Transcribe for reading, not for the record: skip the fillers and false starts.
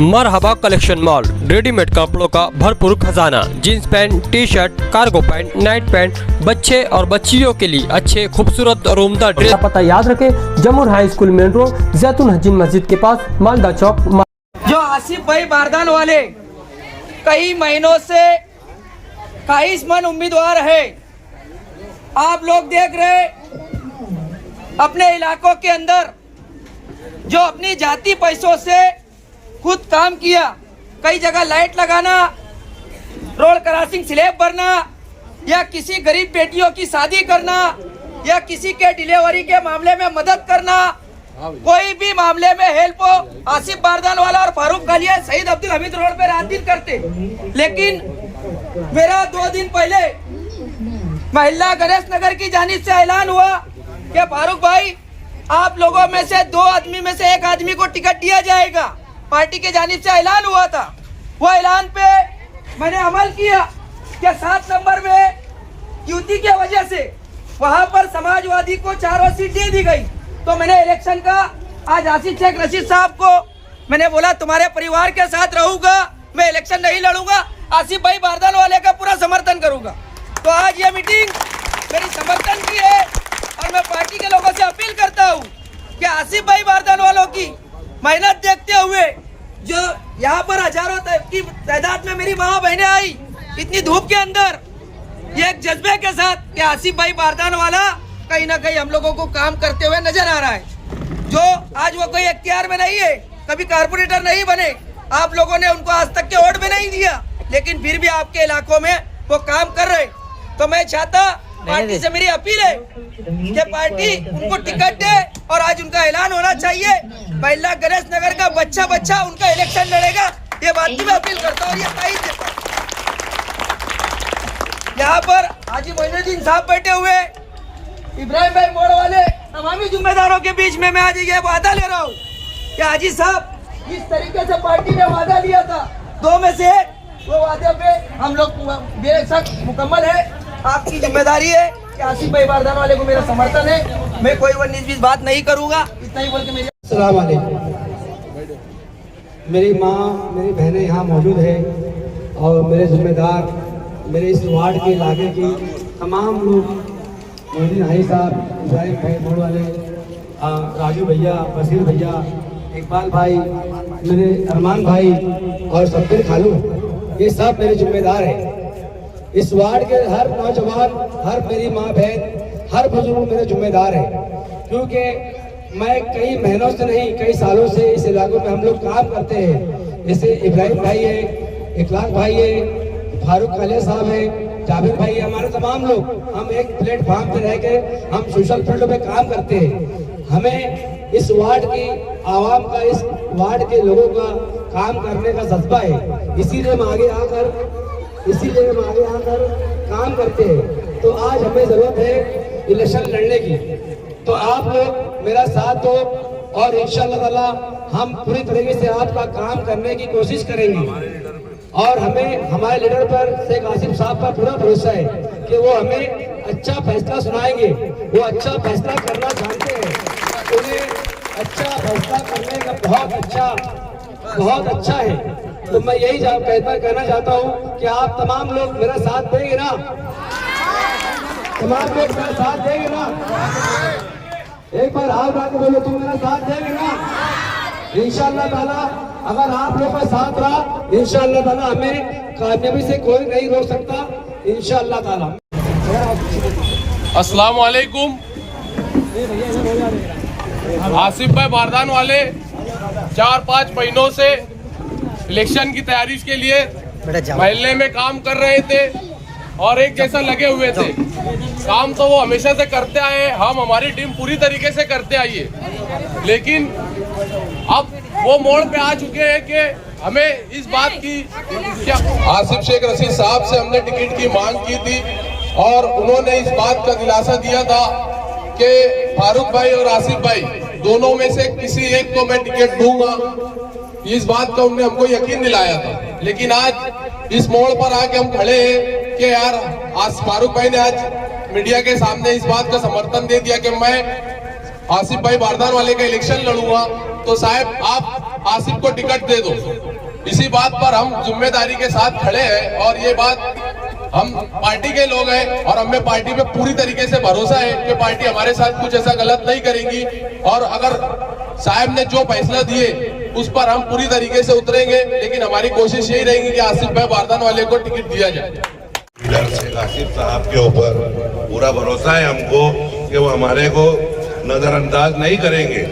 मरहबा collection mall, readymade कपड़ों का भरपूर खजाना। Jeans pant, T shirt, cargo pant, night pant, बच्चे और बच्चियों के लिए अच्छे खूबसूरत और उम्दा ड्रेस। पता याद रखे, जमुर हाई स्कूल मेन रोड, जैतून हजीन मस्जिद के पास, मालदा चौक। जो आसिफ भाई बारदान वाले कई महीनों से ख्वाहिशमंद उम्मीदवार है, आप लोग देख रहे अपने इलाकों के अंदर जो अपनी जाति पैसों से खुद काम किया, कई जगह लाइट लगाना, रोड क्रॉसिंग स्लैब भरना, या किसी गरीब बेटियों की शादी करना, या किसी के डिलीवरी के मामले में मदद करना, कोई भी मामले में हेल्प हो, आसिफ बारदान वाला और फारूक कालिया शहीद अब्दुल हमीद रोड पे रात दिन करते। लेकिन मेरा 2 दिन पहले महिला गणेश नगर की जानिब से ऐलान हुआ कि फारूक भाई, आप लोगों में से 2 आदमी में से 1 आदमी को टिकट दिया जाएगा। पार्टी के जानिब से ऐलान हुआ था, वो ऐलान पे मैंने अमल किया कि 7 नंबर में युति की वजह से वहां पर समाजवादी को 4 सीट दे दी गई। तो मैंने इलेक्शन का आज आसिफ शेख रशीद साहब को मैंने बोला, तुम्हारे परिवार के साथ रहूंगा, मैं इलेक्शन नहीं लड़ूंगा, आसिफ भाई बारदान वाले का पूरा समर्थन करूंगा। तो आज ये मीटिंग मेरी समर्थन की है और मैं पार्टी के लोगों से अपील करता हूँ कि आसिफ भाई बारदान वालों की मेहनत देखते हुए जो यहाँ पर हजारों की तादाद में मेरी माँ बहनें आई, इतनी धूप के अंदर, ये एक जज्बे के साथ कि आसिफ भाई बारदान वाला कहीं ना कहीं हम लोगों को काम करते हुए नजर आ रहा है। जो आज वो कोई इख्तियार में नहीं है, कभी कारपोरेटर नहीं बने, आप लोगों ने उनको आज तक के वोट भी नहीं दिया, लेकिन फिर भी आपके इलाकों में वो काम कर रहे। तो मैं चाहता, पार्टी से मेरी अपील है कि पार्टी उनको टिकट दे और आज उनका ऐलान होना चाहिए। महिला गणेश नगर का बच्चा उनका इलेक्शन लड़ेगा, ये बात की मैं अपील करता हूँ और ये तारीफ देता हूँ। यहाँ पर हाजी मोइनुद्दीन साहब बैठे हुए, इब्राहिम भाई मोड़ वाले, तमामी जिम्मेदारों के बीच में मैं आज ये वादा ले रहा हूँ कि हाजी साहब इस तरीके से पार्टी ने वादा लिया था, 2 में से वो वादे पे हम लोग बेशक मुकम्मल है। आपकी जिम्मेदारी है कि आसिफ भाई बारदान वाले को मेरा समर्थन है, मैं कोई 19-20 बात नहीं करूंगा, इतना ही बोल के मेरी। अस्सलाम वालेकुम। मेरी माँ, मेरी बहनें यहाँ मौजूद है और मेरे जिम्मेदार, मेरे इस वार्ड के इलाके की तमाम लोग, मोहद्दीन हाई साहब, इब्राहिम भाई मोड़ वाले, राजू भैया, बशीर भैया, इकबाल भाई, मेरे अरमान भाई और सब्बिर खालू, ये सब मेरे जिम्मेदार हैं। इस वार्ड के हर नौजवान, हर मेरी माँ बहन, हर बुजुर्ग मेरे जिम्मेदार हैं, क्योंकि मैं कई महीनों से नहीं, कई सालों से इस इलाकों में हम लोग काम करते हैं। जैसे इब्राहिम भाई है, इखलाक भाई है, फारूक कालिया साहब है, जाबिर भाई है, हमारे तमाम लोग, हम एक प्लेटफॉर्म पे रह के हम सोशल फील्ड पे काम करते हैं। हमें इस वार्ड की आवाम का, इस वार्ड के लोगों का काम करने का जज्बा है, इसीलिए हम आगे आकर काम करते हैं। तो आज हमें जरूरत है इलेक्शन लड़ने की, तो आप लोग मेरा साथ दो और इंशाअल्लाह ताला हम पूरी तरीके से आपका काम करने की कोशिश करेंगे। और हमें हमारे लीडर पर, शेख आसिफ साहब पर पूरा भरोसा है कि वो हमें अच्छा फैसला सुनाएंगे। वो अच्छा फैसला करना जानते हैं, उन्हें अच्छा फैसला करने का बहुत अच्छा है। तो मैं यही कहना चाहता हूँ कि आप तमाम लोग मेरा साथ देंगे ना, तमाम लोग मेरा साथ देंगे ना। एक बार हाथ उठा के बोलो, तुम मेरा साथ देंगे ना। इंशाअल्लाह ताला अगर आप लोग का साथ रहा, इंशाअल्लाह ताला हमें कामयाबी से कोई नहीं रोक सकता, इंशाअल्लाह ताला। अस्सलाम वालेकुम। आसिफ भाई बारदान वाले 4-5 महीनों से इलेक्शन की तैयारी के लिए महल्ले में काम कर रहे थे और एक जैसा लगे हुए थे। काम तो वो हमेशा से करते आए, हम हमारी टीम पूरी तरीके से करते आई है, लेकिन अब वो मोड़ पे आ चुके हैं कि हमें इस बात की क्या, आसिफ शेख रशीद साहब से हमने टिकट की मांग की थी और उन्होंने इस बात का दिलासा दिया था कि फारूक भाई और आसिफ भाई दोनों में से किसी एक को मैं टिकट दूंगा। इस बात का उन्होंने हमको यकीन दिलाया था, लेकिन आज इस मोड़ पर आके हम खड़े हैं कि यार आज फारूक भाई ने आज मीडिया के सामने इस बात का समर्थन दे दिया कि मैं आसिफ भाई बारदान वाले का इलेक्शन लड़ूंगा। तो साहब आप आसिफ को टिकट दे दो। इसी बात पर हम जिम्मेदारी के साथ खड़े हैं और ये बात हम पार्टी के लोग हैं और हमें पार्टी पे पूरी तरीके से भरोसा है कि पार्टी हमारे साथ कुछ ऐसा गलत नहीं करेगी और अगर साहब ने जो फैसला दिए उस पर हम पूरी तरीके से उतरेंगे, लेकिन हमारी कोशिश यही रहेगी कि आसिफ भाई बारदान वाले को टिकट दिया जाए। लीडर शेख आसिफ साहब के ऊपर पूरा भरोसा है हमको कि वो हमारे को नजरअंदाज नहीं करेंगे।